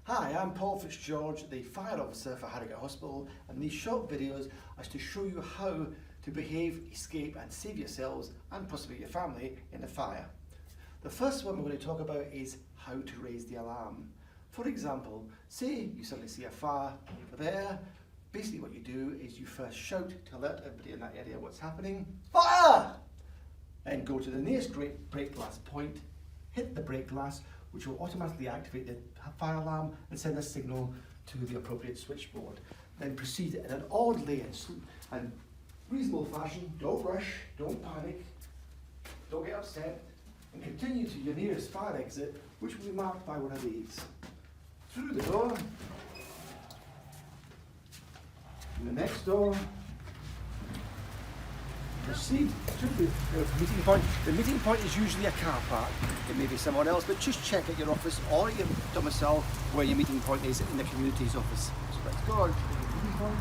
Hi, I'm Fitz-George, the fire officer for Harrogate Hospital, and these short videos are to show you how to behave, escape and save yourselves and possibly your family in a fire. The first one we're going to talk about is how to raise the alarm. For example, say you suddenly see a fire over there. Basically what you do is you first shout to alert everybody in that area what's happening. Fire! Then go to the nearest break glass point, hit the break glass, which will automatically activate the fire alarm and send a signal to the appropriate switchboard. Then proceed in an orderly and reasonable fashion. Don't rush, don't panic, don't get upset, and continue to your nearest fire exit, which will be marked by one of these. Through the door, to the next door, proceed to the meeting point. The meeting point is usually a car park. It may be someone else, but just check at your office or your domicile where your meeting point is in the community's office. So let's go on to the meeting point.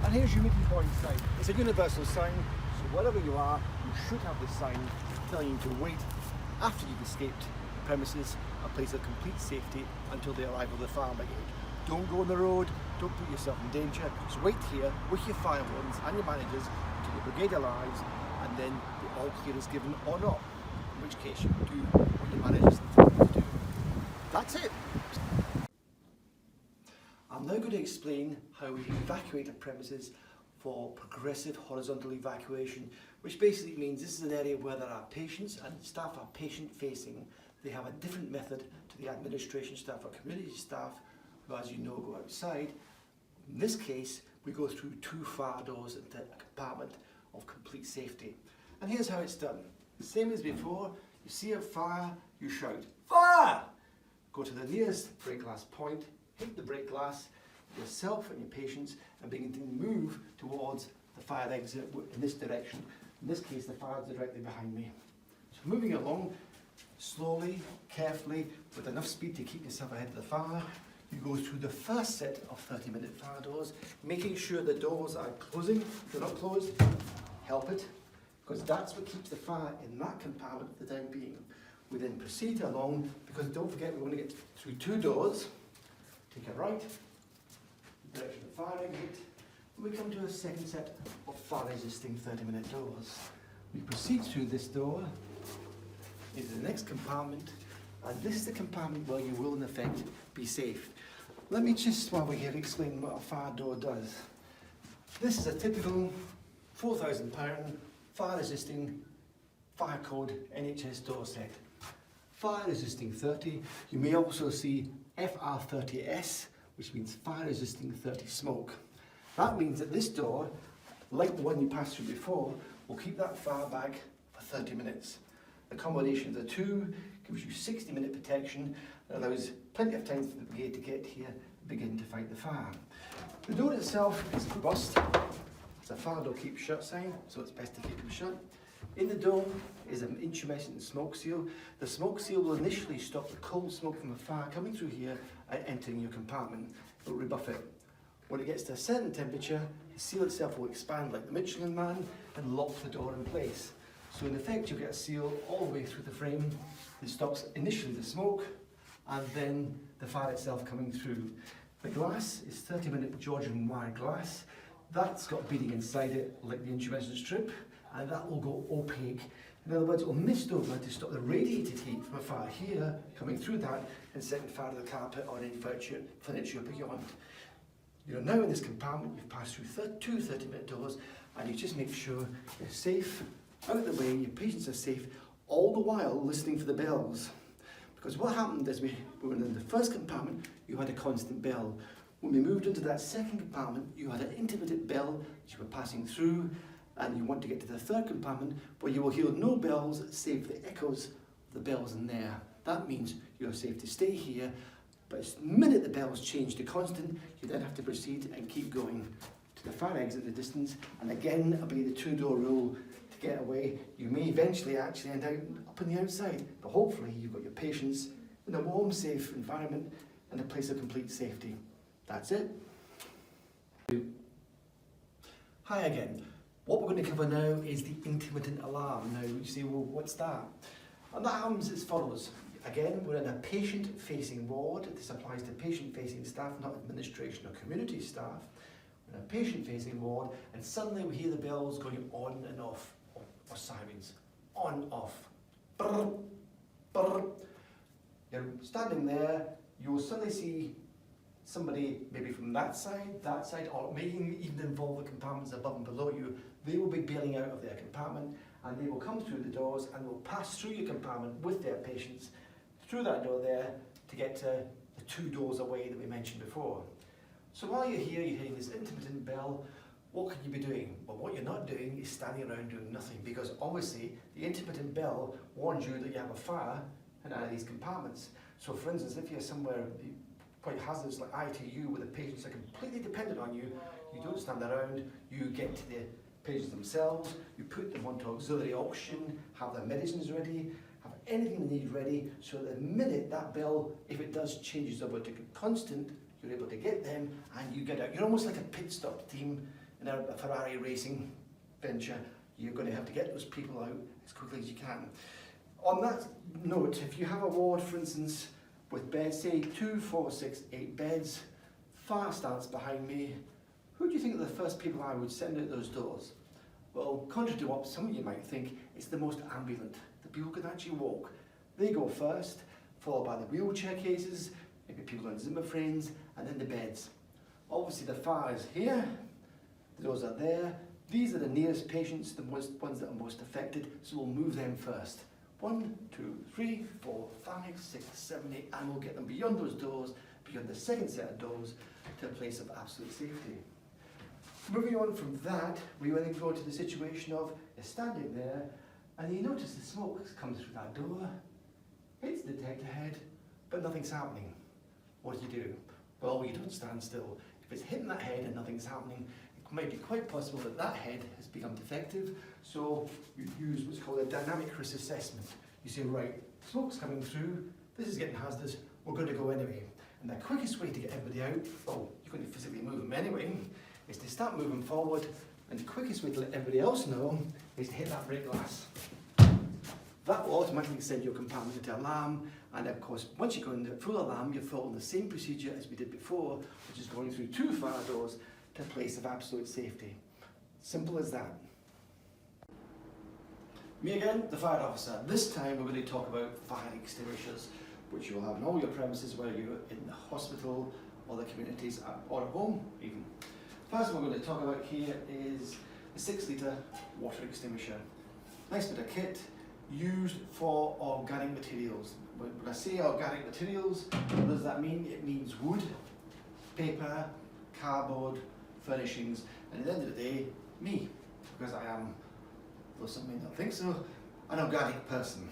And here's your meeting point sign. It's a universal sign. Wherever you are, you should have this sign telling you to wait after you've escaped the premises, a place of complete safety until the arrival of the fire brigade. Don't go on the road, don't put yourself in danger, just wait here with your fire wardens and your managers until the brigade arrives, and then the all clear is given or not, in which case you can do what your managers tell you to do. That's it. I'm now going to explain how we evacuate a premises for progressive horizontal evacuation, which basically means this is an area where there are patients and staff are patient facing. They have a different method to the administration staff or community staff who, as you know, go outside. In this case, we go through two fire doors into a compartment of complete safety. And here's how it's done. Same as before, you see a fire, you shout, fire! Go to the nearest break glass point, hit the break glass, yourself and your patients, and begin to move towards the fire exit in this direction. In this case, the fire is directly behind me. So moving along, slowly, carefully, with enough speed to keep yourself ahead of the fire, you go through the first set of 30-minute fire doors, making sure the doors are closing. If they're not closed, help it, because that's what keeps the fire in that compartment for the time being. We then proceed along, because don't forget we want to get through two doors. Take a right, direction of fire exit, and we come to a second set of fire resisting 30-minute doors. We proceed through this door into the next compartment, and this is the compartment where you will in effect be safe. Let me just, while we're here, explain what a fire door does. This is a typical £4,000 fire resisting fire code NHS door set. Fire resisting 30, you may also see FR30S, which means fire resisting 30 smoke. That means that this door, like the one you passed through before, will keep that fire back for 30 minutes. The combination of the two gives you 60-minute protection and allows plenty of time for the brigade to get here and begin to fight the fire. The door itself is robust. It's a fire door keep shut sign, so it's best to keep them shut. In the dome is an intumescent smoke seal. The smoke seal will initially stop the cold smoke from the fire coming through here and entering your compartment. It will rebuff it. When it gets to a certain temperature, the seal itself will expand like the Michelin Man and lock the door in place. So in effect, you'll get a seal all the way through the frame that stops initially the smoke and then the fire itself coming through. The glass is 30-minute Georgian wire glass. That's got beading inside it like the intumescent strip, and that will go opaque. In other words, it will mist over to stop the radiated heat from a fire here coming through that and setting fire to the carpet or any furniture beyond. You're now in this compartment, you've passed through two 30-minute doors, and you just make sure you're safe, out of the way, your patients are safe, all the while listening for the bells. Because what happened is we were in the first compartment, you had a constant bell. When we moved into that second compartment, you had an intermittent bell that you were passing through, and you want to get to the third compartment where you will hear no bells save the echoes of the bells in there. That means you're safe to stay here, but the minute the bells change to constant, you then have to proceed and keep going to the fire exit in the distance, and again, obey the two-door rule to get away. You may eventually actually end up on the outside, but hopefully you've got your patients in a warm, safe environment and a place of complete safety. That's it. Hi again. What we're going to cover now is the intermittent alarm. Now you say, well, what's that? And that happens as follows. Again, we're in a patient-facing ward. This applies to patient-facing staff, not administration or community staff. We're in a patient-facing ward, and suddenly we hear the bells going on and off, or sirens, on, off. Brr, brr. You're standing there, you will suddenly see somebody maybe from that side, or may even involve the compartments above and below you. They will be bailing out of their compartment, and they will come through the doors and will pass through your compartment with their patients through that door there to get to the 2 doors away that we mentioned before. So while you're here, you're hearing this intermittent bell. What can you be doing? Well, what you're not doing is standing around doing nothing, because obviously the intermittent bell warns you that you have a fire in one of these compartments. So for instance, if you're somewhere quite hazardous like ITU where the patients are completely dependent on you, you don't stand around, you get to the patients themselves, you put them onto auxiliary oxygen, have their medicines ready, have anything they need ready, so that the minute that bell, if it does, changes over to constant, you're able to get them and you get out. You're almost like a pit stop team in a Ferrari racing venture. You're going to have to get those people out as quickly as you can. On that note, if you have a ward, for instance, with beds, say 2, 4, 6, 8 beds, fire starts behind me, who do you think are the first people I would send out those doors? Well, contrary to what some of you might think, it's the most ambulant. The people who can actually walk. They go first, followed by the wheelchair cases, maybe people on Zimmer frames, and then the beds. Obviously the fire is here, the doors are there. These are the nearest patients, the ones that are most affected, so we'll move them first. 1, 2, 3, 4, 5, 6, 7, 8, and we'll get them beyond those doors, beyond the second set of doors, to a place of absolute safety. Moving on from that, we then go to the situation of you're standing there, and you notice the smoke comes through that door, hits the detector head, but nothing's happening. What do you do? Well, you don't stand still. If it's hitting that head and nothing's happening, it might be quite possible that that head has become defective, so you use what's called a dynamic risk assessment. You say, right, smoke's coming through, this is getting hazardous, we're going to go anyway. And the quickest way to get everybody out, well, you're going to physically move them anyway, is to start moving forward, and the quickest way to let everybody else know is to hit that break glass. That will automatically send your compartment into alarm, and of course, once you go into full alarm, you're following the same procedure as we did before, which is going through 2 fire doors to a place of absolute safety. Simple as that. Me again, the fire officer. This time we're going to talk about fire extinguishers, which you'll have in all your premises, whether you're in the hospital or the communities or at home even. First one we're going to talk about here is the 6-litre water extinguisher. Nice bit of kit used for organic materials. When I say organic materials, what does that mean? It means wood, paper, cardboard, furnishings, and at the end of the day, me, because I am, though some may not think so, an organic person.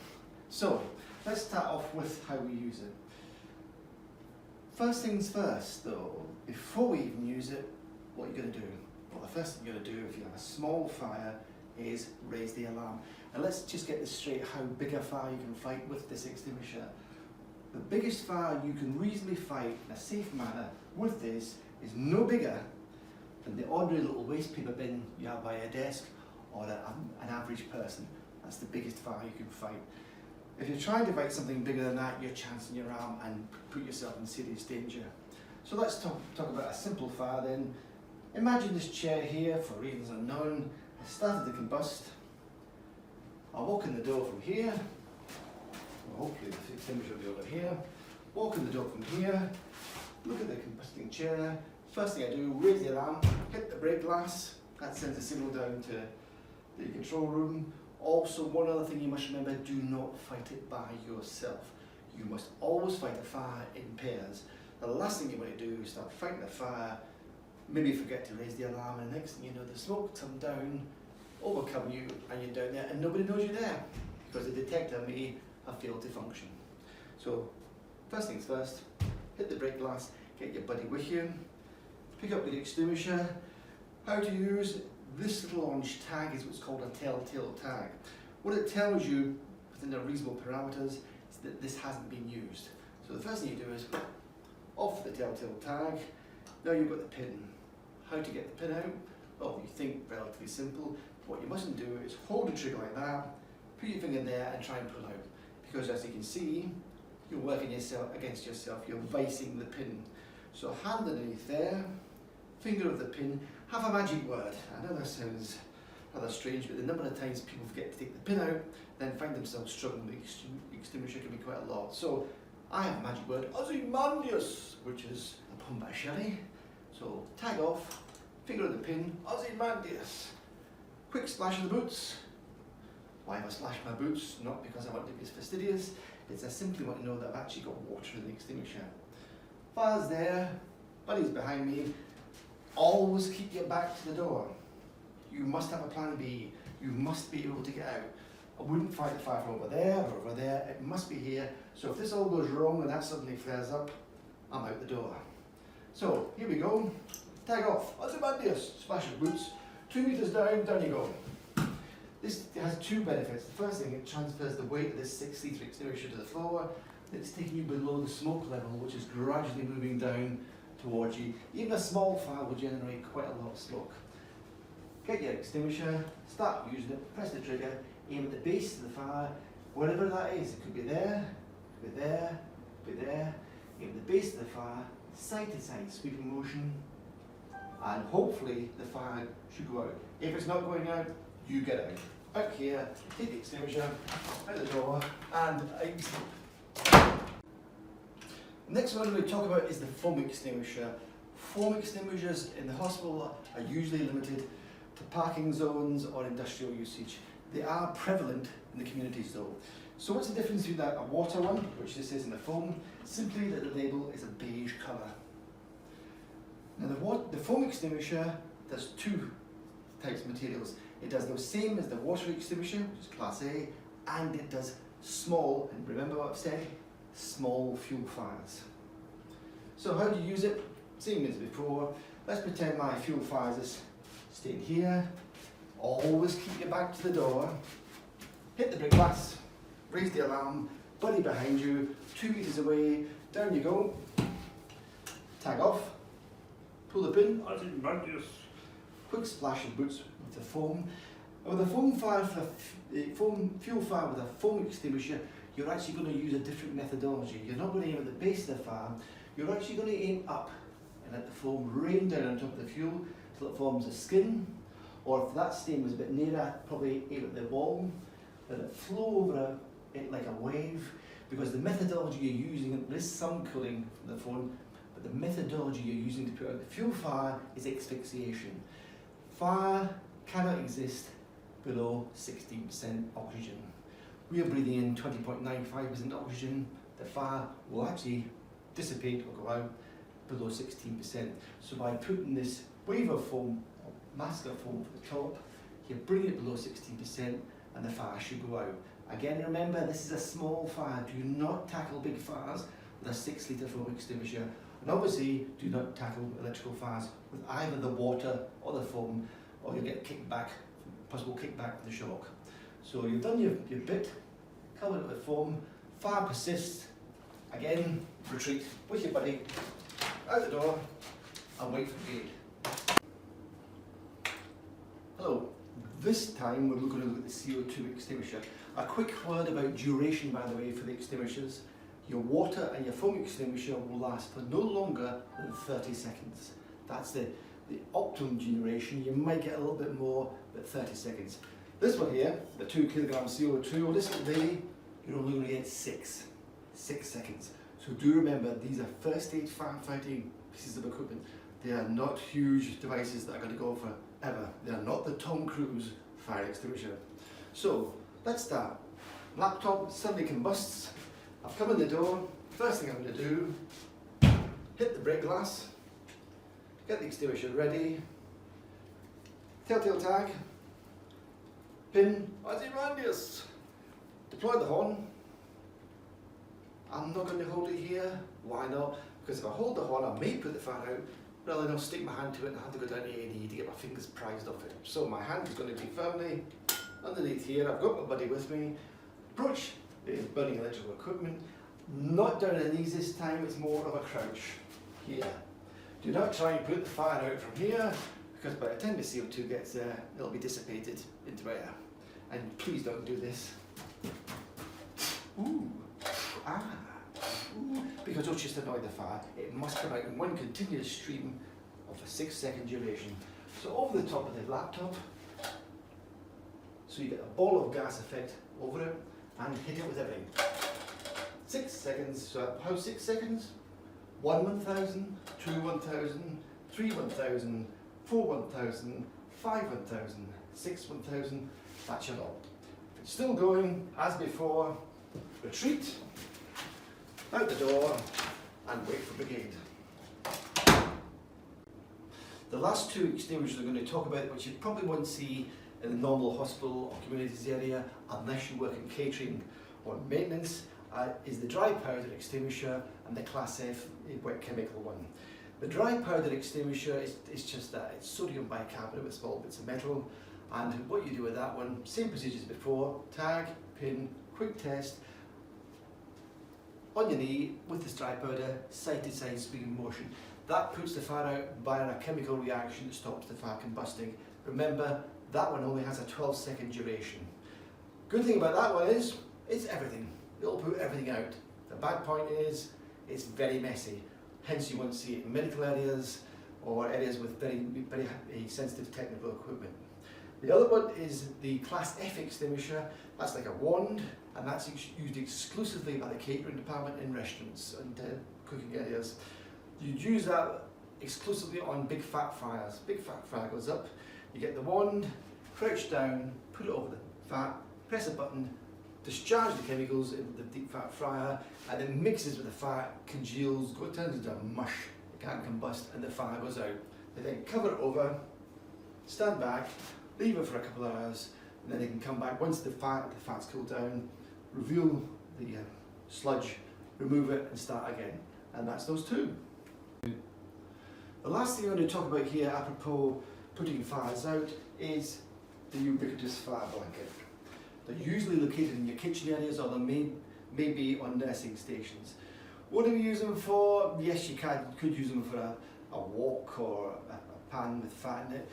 So, let's start off with how we use it. First things first though, before we even use it, what are you going to do? Well, the first thing you're going to do if you have a small fire is raise the alarm. And let's just get this straight, how big a fire you can fight with this extinguisher. The biggest fire you can reasonably fight in a safe manner with this is no bigger than the ordinary little waste paper bin you have by your desk or an average person. That's the biggest fire you can fight. If you're trying to fight something bigger than that, you're chancing your arm and put yourself in serious danger. So let's talk about a simple fire then. Imagine this chair here, for reasons unknown, has started to combust. I'll walk in the door from here. Well, hopefully the extinguisher will be over here. Walk in the door from here. Look at the combusting chair. First thing I do, raise the alarm, hit the break glass. That sends a signal down to the control room. Also, one other thing you must remember, do not fight it by yourself. You must always fight a fire in pairs. The last thing you want to do is start fighting a fire, maybe forget to raise the alarm, and the next thing you know, the smoke comes down, overcome you, and you're down there, and nobody knows you're there, because the detector may have failed to function. So, first things first, hit the brake glass, get your buddy with you, pick up your extinguisher. How to use this little orange tag is what's called a telltale tag. What it tells you, within the reasonable parameters, is that this hasn't been used. So the first thing you do is off the telltale tag, Now you've got the pin. How to get the pin out? Well, you think relatively simple. What you mustn't do is hold the trigger like that, put your finger in there and try and pull out. Because as you can see, you're working yourself against yourself, you're vicing the pin. So hand underneath there, finger of the pin, have a magic word. I know that sounds rather strange, but the number of times people forget to take the pin out, then find themselves struggling with the extinguisher can be quite a lot. So I have a magic word, Ozymandias, which is a pun by Shelley. So tag off, finger of the pin, Ozymandias. Quick splash of the boots. Why have I splashed my boots? Not because I want to be fastidious, it's I simply want to know that I've actually got water in the extinguisher. Fire's there, buddy's behind me. Always keep your back to the door. You must have a plan B. You must be able to get out. I wouldn't fight the fire from over there or over there. It must be here. So if this all goes wrong and that suddenly flares up, I'm out the door. So here we go. Tag off. Ozymandias. Splash of boots. 2 meters down, down you go. This has two benefits. The first thing, it transfers the weight of this 6-litre extinguisher to the floor. It's taking you below the smoke level, which is gradually moving down towards you. Even a small fire will generate quite a lot of smoke. Get your extinguisher, start using it, press the trigger, aim at the base of the fire, whatever that is. It could be there, could be there, could be there. Aim at the base of the fire, side to side sweeping motion, and hopefully the fire should go out. If it's not going out, you get out. Out here, take the extinguisher, out the door, and out. Next one we talk about is the foam extinguisher. Foam extinguishers in the hospital are usually limited to parking zones or industrial usage. They are prevalent in the communities though. So what's the difference between a water one, which this is, and the foam? Simply that the label is a beige colour. Now the foam extinguisher does two types of materials. It does the same as the water extinguisher, which is class A, and it does small, and remember what I've said, small fuel fires. So how do you use it? Same as before. Let's pretend my fuel fires is staying here. Always keep your back to the door. Hit the brick glass, raise the alarm, buddy behind you, 2 meters away, down you go. Tag off, pull the pin. Ozymandias. Quick splash of boots with the foam. With a foam fire, fuel fire with a foam extinguisher, you're actually going to use a different methodology. You're not going to aim at the base of the fire, you're actually going to aim up and let the foam rain down on top of the fuel till it forms a skin, or if that stain was a bit nearer, probably aim at the wall, let it flow over it like a wave, because the methodology you're using, there is some cooling from the foam, but the methodology you're using to put out the fuel fire is asphyxiation. Fire cannot exist below 16% oxygen. We are breathing in 20.95% oxygen. The fire will actually dissipate or go out below 16%. So by putting this wave of foam, or mask of foam for the top, you bring it below 16% and the fire should go out. Again, remember, this is a small fire. Do not tackle big fires with a 6-litre foam extinguisher. And obviously, do not tackle electrical fires with either the water or the foam, or you'll get kickback, possible kickback from the shock. So you've done your bit, covered it with foam, fire persists, again, retreat with your buddy, out the door, and wait for the gate. Hello, this time we're going to look at the CO2 extinguisher. A quick word about duration, by the way, for the extinguishers. Your water and your foam extinguisher will last for no longer than 30 seconds. That's the optimum duration. You might get a little bit more, but 30 seconds. This one here, the 2 kilogram CO2, well, this one there, you're only going to get 6 seconds. So do remember, these are first aid firefighting pieces of equipment. They are not huge devices that are going to go forever. They are not the Tom Cruise fire extinguisher. So let's start. Laptop suddenly combusts. I've come in the door. First thing I'm going to do, hit the break glass, get the extinguisher ready, telltale tag, pin, Ozymandias, deploy the horn. I'm not going to hold it here. Why not? Because if I hold the horn, I may put the fire out, rather than I'll stick my hand to it and have to go down to A&E to get my fingers prized off it. So my hand is going to be firmly underneath here. I've got my buddy with me. Approach the burning electrical equipment. Not down on the knees this time, it's more of a crouch. Here. Do not try and put the fire out from here, because by the time the CO2 gets there, it'll be dissipated into air. And please don't do this. Ooh, ooh. Because it'll just annoy the fire. It must come out in one continuous stream of a 6-second duration. So over the top of the laptop, so you get a ball of gas effect over it, and hit it with everything. 6 seconds, so how 6 seconds? 1 1000, 2 1000, 3 1000, 4 1000, 5 1000, 6 1000, that's your lot. If it's still going, as before, retreat, out the door, and wait for brigade. The last two extinguishers I'm going to talk about, which you probably won't see in the normal hospital or communities area unless you work in catering or maintenance, is the dry powder extinguisher and the Class F wet chemical one. The dry powder extinguisher is just that, it's sodium bicarbonate with small bits of metal, and what you do with that one, same procedure as before, tag, pin, quick test, on your knee with this dry powder, side to side swinging motion. That puts the fire out via a chemical reaction that stops the fire combusting. Remember, that one only has a 12-second duration. Good thing about that one is, it's everything. It'll put everything out. The bad point is, it's very messy. Hence you won't see it in medical areas or areas with very sensitive technical equipment. The other one is the Class F extinguisher. That's like a wand, and that's used exclusively by the catering department in restaurants and cooking areas. You'd use that exclusively on big fat fires. Big fat fire goes up, you get the wand, crouch down, put it over the fat, press a button, discharge the chemicals into the deep fat fryer, and it mixes with the fat, congeals, turns into a mush, it can't combust, and the fire goes out. They then cover it over, stand back, leave it for a couple of hours, and then they can come back once the fat's cooled down, reveal the sludge, remove it, and start again. And that's those two. The last thing I'm going to talk about here, apropos putting fires out, is the ubiquitous fire blanket. They're usually located in your kitchen areas, or they may be on nursing stations. What do we use them for? Yes, you could use them for a wok or a pan with fat in it.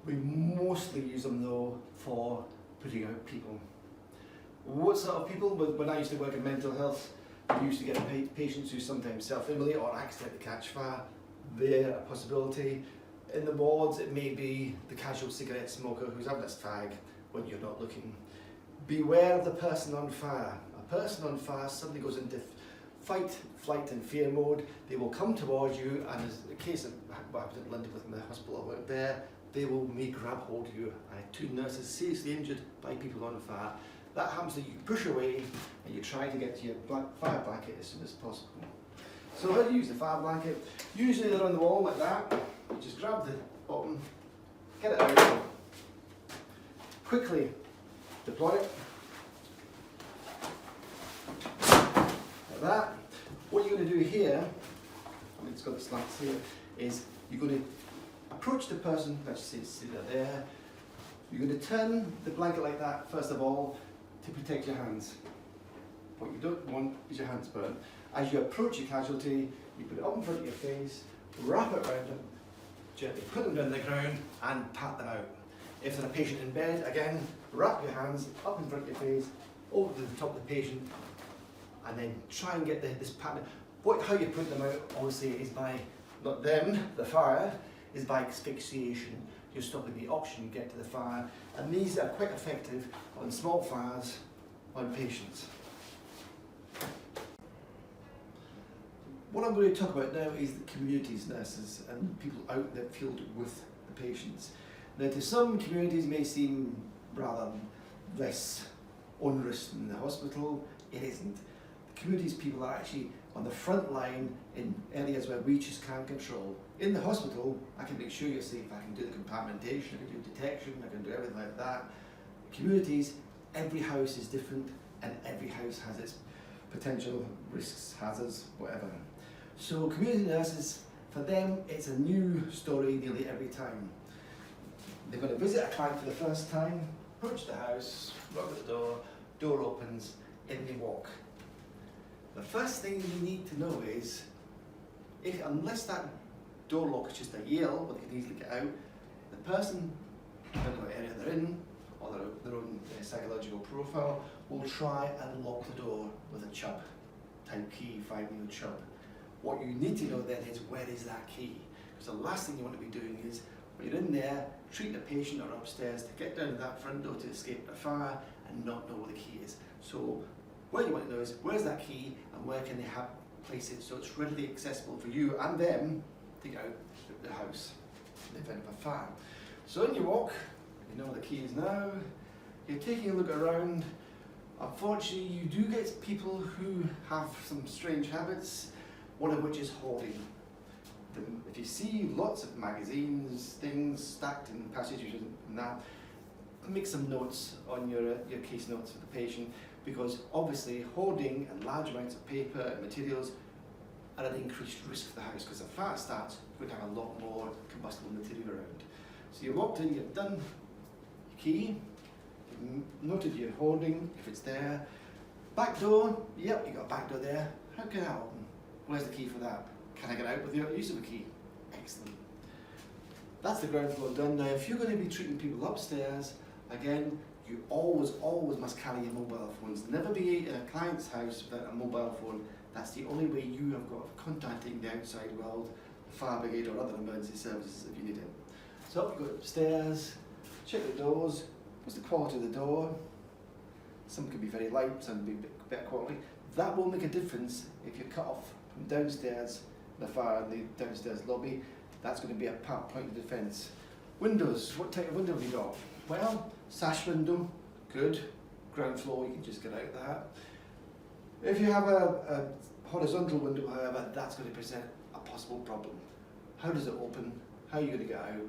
We mostly use them though for putting out people. What sort of people? When I used to work in mental health, we used to get patients who sometimes self-immolate or accidentally catch fire. They're a possibility. In the wards, it may be the casual cigarette smoker who's having a fag when you're not looking. Beware of the person on fire. A person on fire suddenly goes into fight, flight and fear mode. They will come towards you, and as a case of what happened in London with the hospital I worked there, they will grab hold of you. I had 2 nurses seriously injured by people on fire. That happens that you push away and you try to get to your fire blanket as soon as possible. So how do you use the fire blanket? Usually they're on the wall like that. You just grab the bottom, get it out, quickly deploy it, like that. What you're going to do here, it's got the slats here, is you're going to approach the person, let's say there, you're going to turn the blanket like that first of all to protect your hands. What you don't want is your hands burnt. As you approach your casualty, you put it up in front of your face, wrap it around them, gently put them down on the ground and pat them out. If they're a patient in bed, again, wrap your hands up in front of your face, over to the top of the patient, and then try and get this pattern. How you put them out, obviously, is by, not them, the fire, is by asphyxiation. You're stopping the oxygen get to the fire, and these are quite effective on small fires on patients. What I'm going to talk about now is the communities nurses and people out in the field with the patients. Now, to some, communities may seem rather less onerous than the hospital. It isn't. The communities people are actually on the front line in areas where we just can't control. In the hospital, I can make sure you're safe. I can do the compartmentation, I can do detection, I can do everything like that. Communities, every house is different, and every house has its potential risks, hazards, whatever. So community nurses, for them, it's a new story nearly every time. They're going to visit a client for the first time, approach the house, knock at the door opens, in they walk. The first thing you need to know is, unless that door lock is just a yell where they can easily get out. The person, depending on what area they're in, or their own psychological profile, will try and lock the door with a chub type key, 5-wheel chub. What you need to know then is, where is that key? Because the last thing you want to be doing is, when you're in there, treating a patient or upstairs, to get down to that front door to escape a fire and not know where the key is. So what you want to know is, where's that key and where can they place it so it's readily accessible for you and them to get out of the house in the event of a fire. So in you walk, you know where the key is now, you're taking a look around. Unfortunately, you do get people who have some strange habits, one of which is hoarding. If you see lots of magazines, things stacked in passages and that, make some notes on your case notes for the patient, because obviously hoarding and large amounts of paper and materials are an increased risk for the house, because if a fire starts, we're going to have a lot more combustible material around. So you walked in, you've done your key, you've noted your hoarding, if it's there. Back door, yep, you've got a back door there. How can I open? Where's the key for that? Can I get out with the use of a key? Excellent. That's the ground floor done. Now, if you're going to be treating people upstairs, again, you always must carry your mobile phones. Never be in a client's house without a mobile phone. That's the only way you have got of contacting the outside world, the fire brigade or other emergency services if you need it. So you go upstairs, check the doors. What's the quality of the door? Some can be very light, some can be better quality. That will make a difference if you're cut off from downstairs, the fire in the downstairs lobby. That's going to be a point of defence. Windows, what type of window have you got? Well, sash window, good. Ground floor, you can just get out that. If you have a horizontal window, however, that's going to present a possible problem. How does it open? How are you going to get out?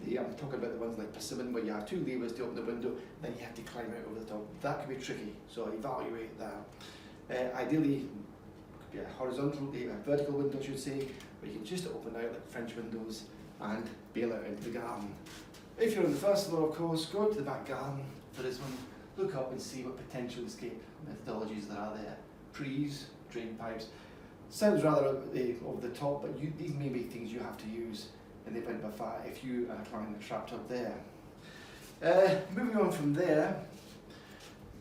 I'm talking about the ones like persimmon, where you have 2 levers to open the window, then you have to climb out over the top. That could be tricky, so evaluate that. Ideally, it could be a horizontal, a vertical window, I should say, where you can just open out like French windows and bail out into the garden. If you're on the first floor, of course, go out to the back garden for this one, look up and see what potential escape methodologies there are there. Trees, drain pipes. Sounds rather over the top, but these may be things you have to use in the event of a fire if you and a client are trapped up there. Moving on from there,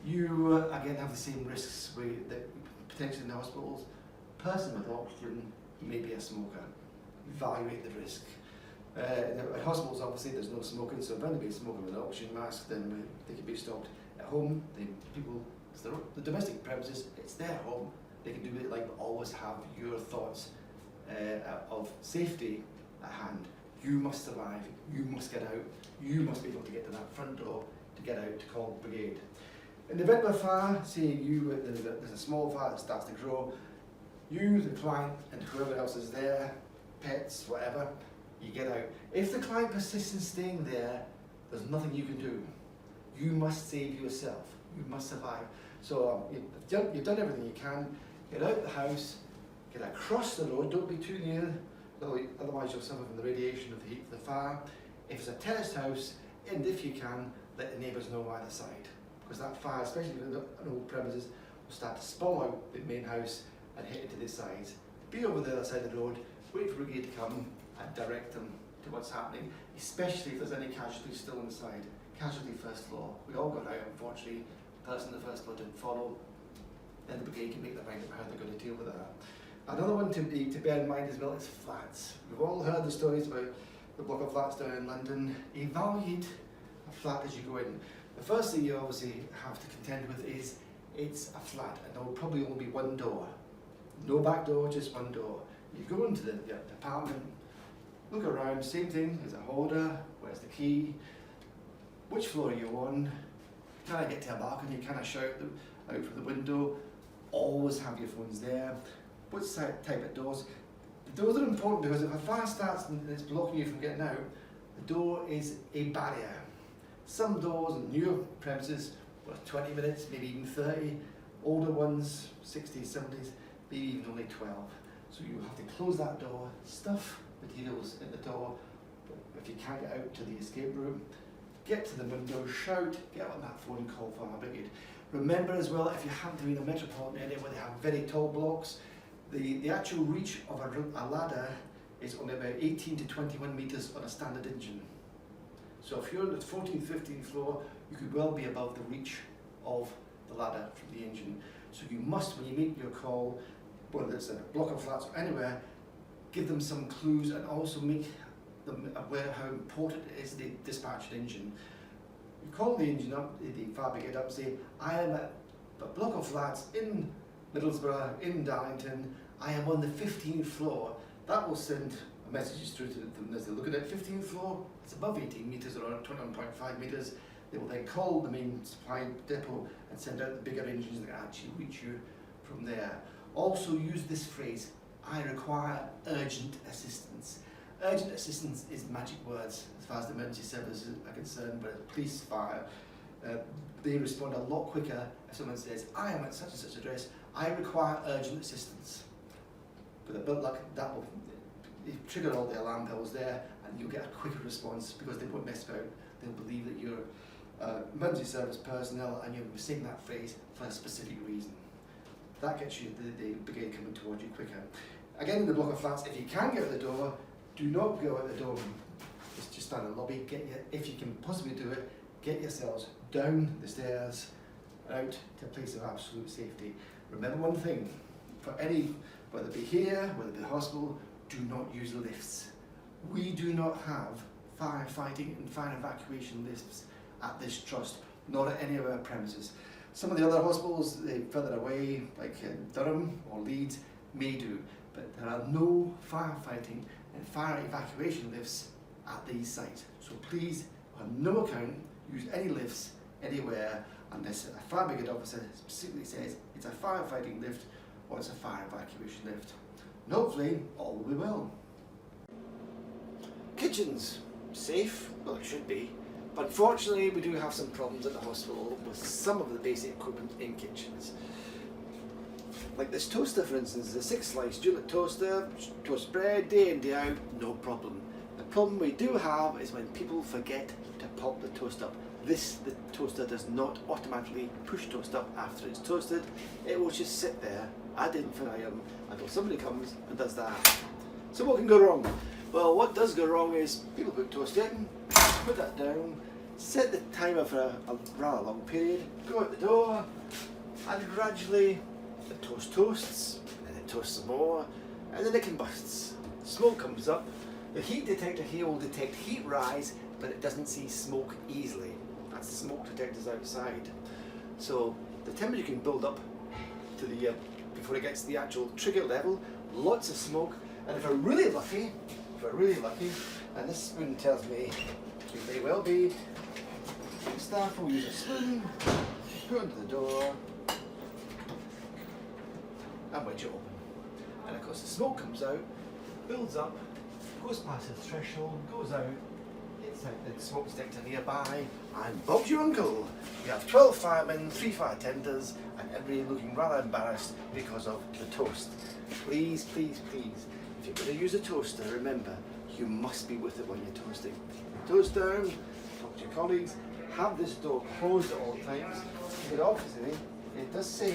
you again have the same risks that potentially in the hospitals. Person with oxygen may be a smoker. Evaluate the risk. In hospitals, obviously, there's no smoking, so if anybody's smoking with an oxygen mask, then they can be stopped. At home, the domestic premises, it's their home. They can do it like, but always have your thoughts of safety at hand. You must survive, you must get out, you must be able to get to that front door to get out to call the brigade. In the event of a fire, say there's a small fire that starts to grow, you, the client, and whoever else is there, pets, whatever, you get out. If the client persists in staying there, there's nothing you can do. You must save yourself, you must survive. So you've done everything you can, get out the house, get across the road, don't be too near, otherwise you'll suffer from the radiation of the heat of the fire. If it's a terraced house, and if you can, let the neighbours know either side. Because that fire, especially in an old premises, will start to spill out the main house and hit into the sides. Be over the other side of the road, wait for brigade to come and direct them to what's happening, especially if there's any casualties still inside. Casualty first floor. We all got out, unfortunately. The person on the first floor didn't follow. Then the brigade can make their mind up how they're going to deal with that. Another one to bear in mind as well is flats. We've all heard the stories about the block of flats down in London. Evaluate a flat as you go in. The first thing you obviously have to contend with is it's a flat, and there will probably only be one door. No back door, just one door. You go into the apartment, look around, same thing, there's a holder, where's the key, which floor are you on, can I get to a balcony, can I shout out from the window, always have your phones there. What type of doors? The doors are important because if a fire starts and it's blocking you from getting out, the door is a barrier. Some doors in newer premises were 20 minutes, maybe even 30. Older ones, 60s, 70s, maybe even only 12. So you have to close that door, stuff materials in the door. But if you can't get out to the escape room, get to the window, shout, get on that phone, call fire brigade. Remember as well, if you happen to be in a metropolitan area where they have very tall blocks, the actual reach of a ladder is only about 18 to 21 metres on a standard engine. So if you're on the 14th, 15th floor, you could well be above the reach of the ladder from the engine. So you must, when you make your call, whether it's a block of flats or anywhere, give them some clues and also make them aware how important it is they dispatch an engine. You call the engine up, the fire brigade up and say, I am at a block of flats in Middlesbrough, in Darlington, I am on the 15th floor. That will send a message through to them as they look at it. 15th floor, it's above 18 metres or 21.5 metres. They will then call the main supply depot and send out the bigger engines that actually reach you from there. Also use this phrase, I require urgent assistance. Urgent assistance is magic words as far as the emergency services are concerned, but police, fire, they respond a lot quicker if someone says, I am at such and such address, I require urgent assistance. With a bit of luck, that will trigger all the alarm bells there and you'll get a quicker response because they won't mess about. They'll believe that you're emergency service personnel and you're saying that phrase for a specific reason. That gets you the brigade coming towards you quicker. Again, in the block of flats, if you can get out the door, do not go out the door. Just stand in the lobby. If you can possibly do it, get yourselves down the stairs, out to a place of absolute safety. Remember one thing, for any, whether it be here, whether it be the hospital, do not use lifts. We do not have firefighting and fire evacuation lifts at this trust, not at any of our premises. Some of the other hospitals, further away, like Durham or Leeds, may do, but there are no firefighting and fire evacuation lifts at these sites. So please, on no account, use any lifts anywhere unless a fire brigade officer specifically says it's a firefighting lift or it's a fire evacuation lift. And hopefully, all will be well. Kitchens, safe? Well, it should be. But unfortunately, we do have some problems at the hospital with some of the basic equipment in kitchens. Like this toaster, for instance, the 6-slice Julep toaster, toast bread day in, day out, no problem. The problem we do have is when people forget to pop the toast up. The toaster does not automatically push toast up after it's toasted. It will just sit there ad infinitum until somebody comes and does that. So what can go wrong? Well, what does go wrong is people put toast in, put that down, set the timer for a rather long period, go out the door, and gradually the toast toasts, and it toasts some more, and then it combusts. Smoke comes up, the heat detector here will detect heat rise, but it doesn't see smoke easily. That's the smoke detectors outside. So the temperature can build up to the, before it gets to the actual trigger level, lots of smoke, and if we're really lucky, and this spoon tells me it may well be, the staff will use a spoon, go into the door, and wedge it open. And of course the smoke comes out, builds up, goes past the threshold, goes out, hits out the smoke detector nearby, and Bob's your uncle. We have 12 firemen, 3 fire tenders, and everybody looking rather embarrassed because of the toast. Please, please, please, if you're going to use a toaster, remember, you must be with it when you're toasting. Toast down, talk to your colleagues, have this door closed at all times, but obviously it does say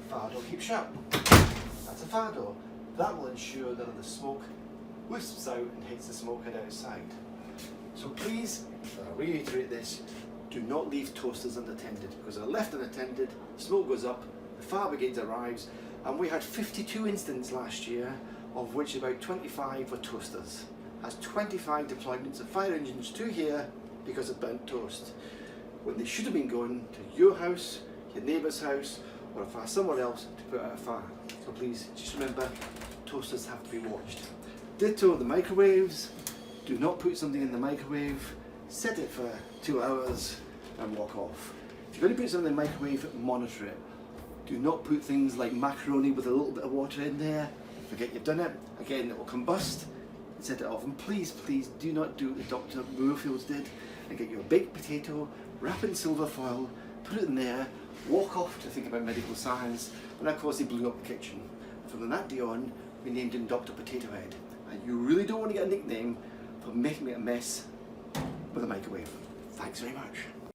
fire door keep shut. That's a fire door. That will ensure that the smoke wisps out and hits the smoke head outside. So please, I reiterate this, do not leave toasters unattended, because if they're left unattended, smoke goes up, the fire brigade arrives, and we had 52 incidents last year, of which about 25 were toasters. That's 25 deployments of fire engines to here because of burnt toast, when they should have been going to your house, your neighbour's house, or somewhere else to put out a fire. So please, just remember, toasters have to be watched. Ditto the microwaves. Do not put something in the microwave, set it for 2 hours and walk off. If you're going to put something in the microwave, monitor it. Do not put things like macaroni with a little bit of water in there. Forget you've done it. Again, it will combust and set it off. And please, please do not do what Dr. Moorfields did and get your baked potato, wrap it in silver foil, put it in there, walk off to think about medical science, and of course he blew up the kitchen. From that day on, we named him Dr. Potato Head. And you really don't want to get a nickname for making it a mess with a microwave. Thanks very much.